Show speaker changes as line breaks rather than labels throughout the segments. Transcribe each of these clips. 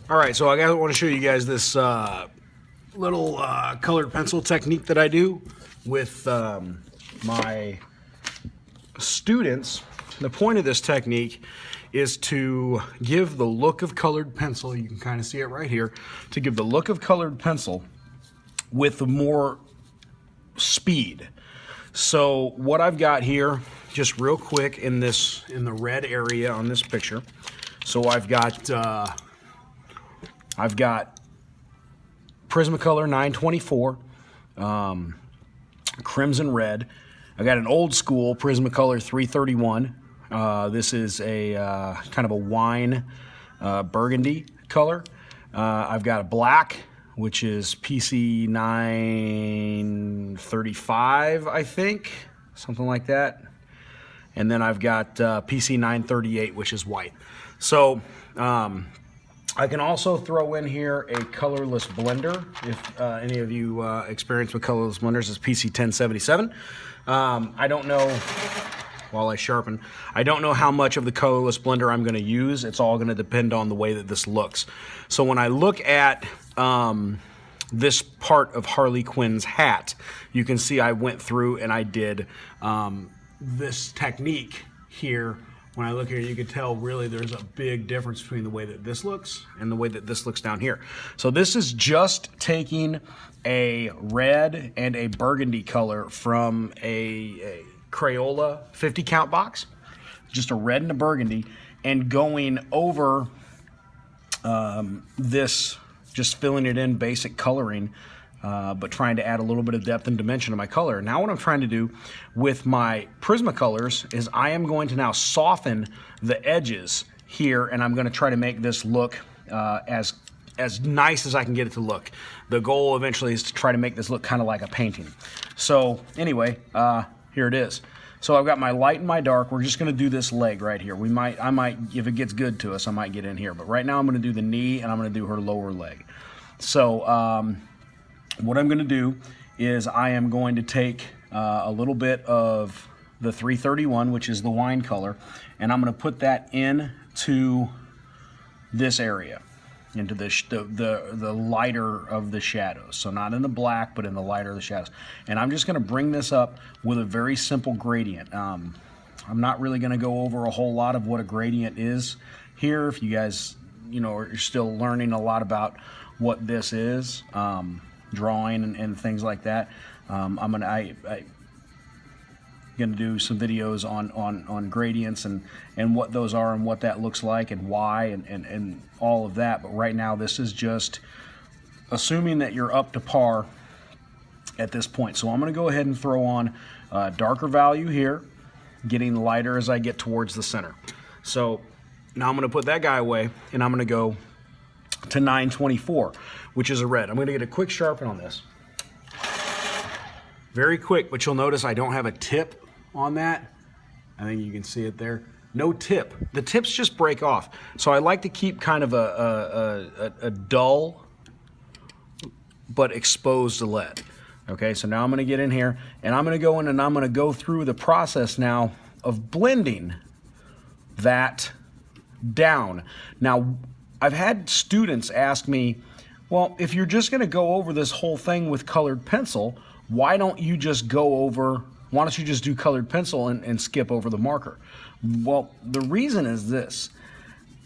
All right, so I want to show you guys this little colored pencil technique that I do with my students. The point of this technique is to give the look of colored pencil, you can kind of see it right here, to give the look of colored pencil with more speed. So what I've got here, just real quick in the red area on this picture, so I've got Prismacolor 924, crimson red. I got an old school Prismacolor 331. This is a kind of a wine burgundy color. I've got a black, which is PC 935, I think, something like that. And then I've got PC 938, which is white. So I can also throw in here a colorless blender. If any of you experience with colorless blenders, it's PC 1077. I don't know, while I sharpen, I don't know how much of the colorless blender I'm going to use. It's all going to depend on the way that this looks. So when I look at this part of Harley Quinn's hat, you can see I went through and I did this technique here. When I look here, you can tell really there's a big difference between the way that this looks and the way that this looks down here. So this is just taking a red and a burgundy color from a Crayola 50 count box, just a red and a burgundy, and going over this, just filling it in basic coloring, but trying to add a little bit of depth and dimension to my color. Now what I'm trying to do with my Prismacolors is I am going to now soften the edges here, and I'm going to try to make this look as nice as I can get it to look. The goal eventually is to try to make this look kind of like a painting. So anyway, here it is. So I've got my light and my dark. We're just going to do this leg right here. I might, if it gets good to us, I might get in here. But right now I'm going to do the knee and I'm going to do her lower leg. So what I'm going to do is I am going to take a little bit of the 331, which is the wine color, and I'm going to put that into this area, into the lighter of the shadows. So not in the black, but in the lighter of the shadows. And I'm just going to bring this up with a very simple gradient. I'm not really going to go over a whole lot of what a gradient is here. If you guys, are still learning a lot about what this is, drawing and things like that. I'm gonna do some videos on gradients and what those are and what that looks like and why and all of that. But right now this is just assuming that you're up to par at this point. So I'm going to go ahead and throw on a darker value here, getting lighter as I get towards the center. So now I'm going to put that guy away and I'm going to go to 924, which is a red. I'm going to get a quick sharpen on this. Very quick, but you'll notice I don't have a tip on that. I think you can see it there. No tip. The tips just break off. So I like to keep kind of a dull but exposed lead. Okay, so now I'm going to get in here and I'm going to go in and I'm going to go through the process now of blending that down. Now, I've had students ask me, well, if you're just going to go over this whole thing with colored pencil, why don't you just do colored pencil and skip over the marker? Well, the reason is this.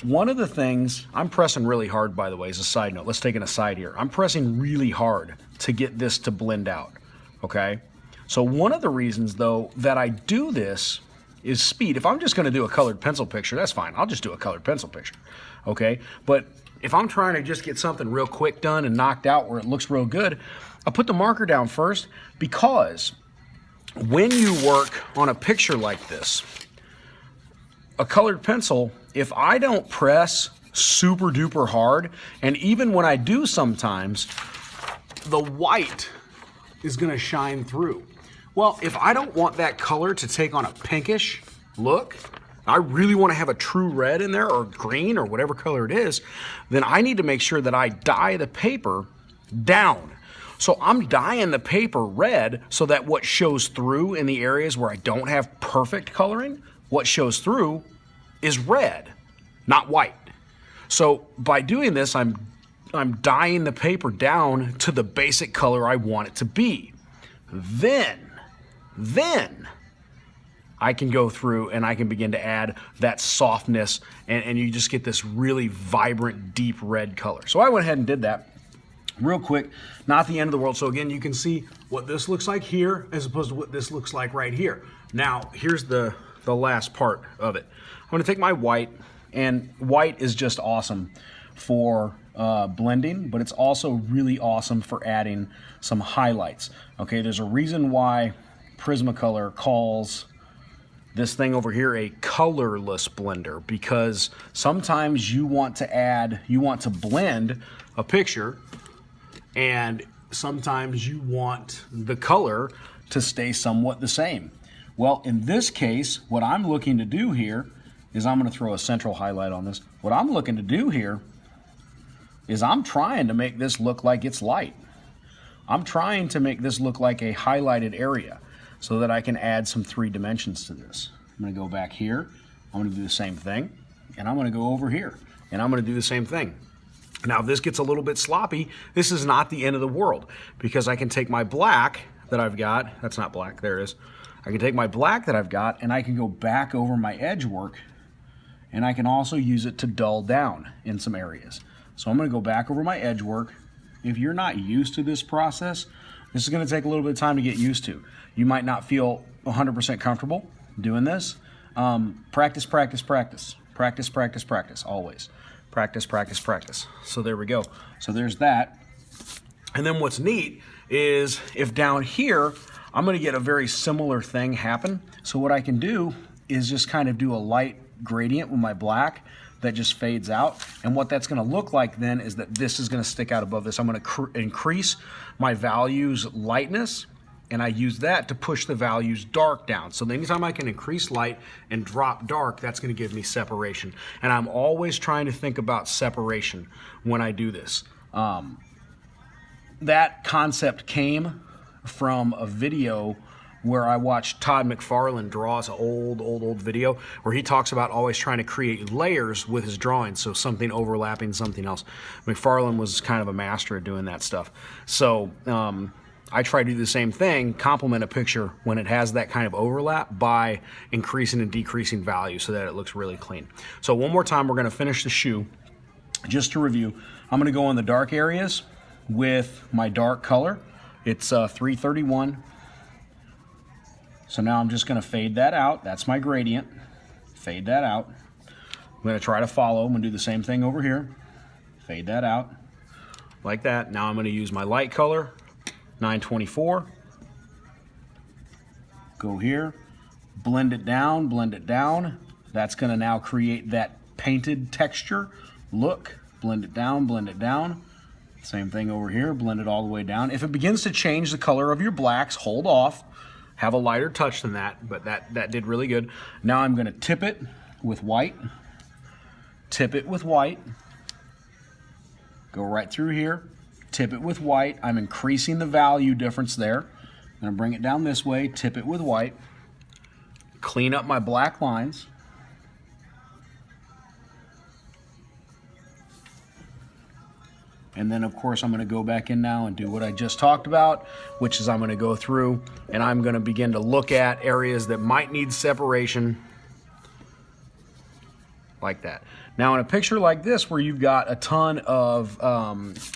One of the things, I'm pressing really hard, by the way, as a side note. Let's take an aside here. I'm pressing really hard to get this to blend out, okay? So one of the reasons, though, that I do this is speed. If I'm just going to do a colored pencil picture, that's fine. I'll just do a colored pencil picture, okay? But if I'm trying to just get something real quick done and knocked out where it looks real good, I'll put the marker down first, because when you work on a picture like this, a colored pencil, if I don't press super duper hard, and even when I do sometimes, the white is going to shine through. Well, if I don't want that color to take on a pinkish look, I really want to have a true red in there or green or whatever color it is, then I need to make sure that I dye the paper down. So I'm dyeing the paper red so that what shows through in the areas where I don't have perfect coloring, what shows through is red, not white. So by doing this, I'm dyeing the paper down to the basic color I want it to be. Then I can go through and I can begin to add that softness, and you just get this really vibrant, deep red color. So I went ahead and did that real quick, not the end of the world. So again, you can see what this looks like here as opposed to what this looks like right here. Now, here's the last part of it. I'm gonna take my white, and white is just awesome for blending, but it's also really awesome for adding some highlights. Okay, there's a reason why Prismacolor calls this thing over here a colorless blender, because sometimes you want to blend a picture, and sometimes you want the color to stay somewhat the same. Well, in this case, what I'm looking to do here is I'm going to throw a central highlight on this. What I'm looking to do here is I'm trying to make this look like it's light. I'm trying to make this look like a highlighted area so that I can add some 3 dimensions to this. I'm going to go back here. I'm going to do the same thing. And I'm going to go over here. And I'm going to do the same thing. Now, if this gets a little bit sloppy, this is not the end of the world, because I can take my black that I've got. That's not black. There it is. I can take my black that I've got, and I can go back over my edge work, and I can also use it to dull down in some areas. So I'm going to go back over my edge work. If you're not used to this process, this is going to take a little bit of time to get used to. You might not feel 100% comfortable doing this. Practice, practice, practice. Practice, practice, practice, always. Practice, practice, practice. So there we go. So there's that. And then what's neat is if down here, I'm going to get a very similar thing happen. So what I can do is just kind of do a light gradient with my black that just fades out. And what that's going to look like then is that this is going to stick out above this. I'm going to increase my values lightness, and I use that to push the values dark down. So anytime I can increase light and drop dark, that's going to give me separation. And I'm always trying to think about separation when I do this. That concept came from a video where I watched Todd McFarlane draw. It's an old video where he talks about always trying to create layers with his drawings, so something overlapping something else. McFarlane was kind of a master at doing that stuff. So I try to do the same thing, complement a picture when it has that kind of overlap by increasing and decreasing value so that it looks really clean. So one more time, we're going to finish the shoe. Just to review, I'm going to go in the dark areas with my dark color. It's 331. So now I'm just going to fade that out. That's my gradient. Fade that out. I'm going to try to follow. I'm going to do the same thing over here. Fade that out like that. Now I'm going to use my light color, 924. Go here, blend it down, blend it down. That's going to now create that painted texture look. Blend it down, blend it down. Same thing over here, blend it all the way down. If it begins to change the color of your blacks, hold off. Have a lighter touch than that, but that did really good. Now I'm going to tip it with white. Tip it with white. Go right through here. Tip it with white. I'm increasing the value difference there. I'm going to bring it down this way. Tip it with white. Clean up my black lines. And then, of course, I'm going to go back in now and do what I just talked about, which is I'm going to go through and I'm going to begin to look at areas that might need separation like that. Now, in a picture like this where you've got a ton of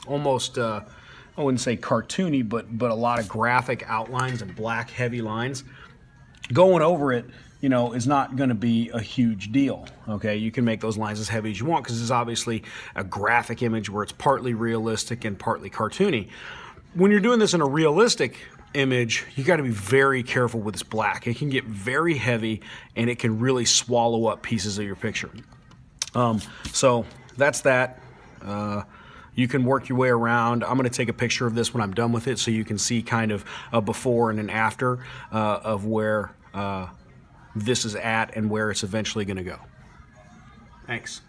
almost, I wouldn't say cartoony, but a lot of graphic outlines and black heavy lines, going over it, you know, is not going to be a huge deal, okay? You can make those lines as heavy as you want because it's obviously a graphic image where it's partly realistic and partly cartoony. When you're doing this in a realistic image, you got to be very careful with this black. It can get very heavy and it can really swallow up pieces of your picture. So that's that. You can work your way around. I'm going to take a picture of this when I'm done with it so you can see kind of a before and an after of where this is at and where it's eventually going to go. Thanks.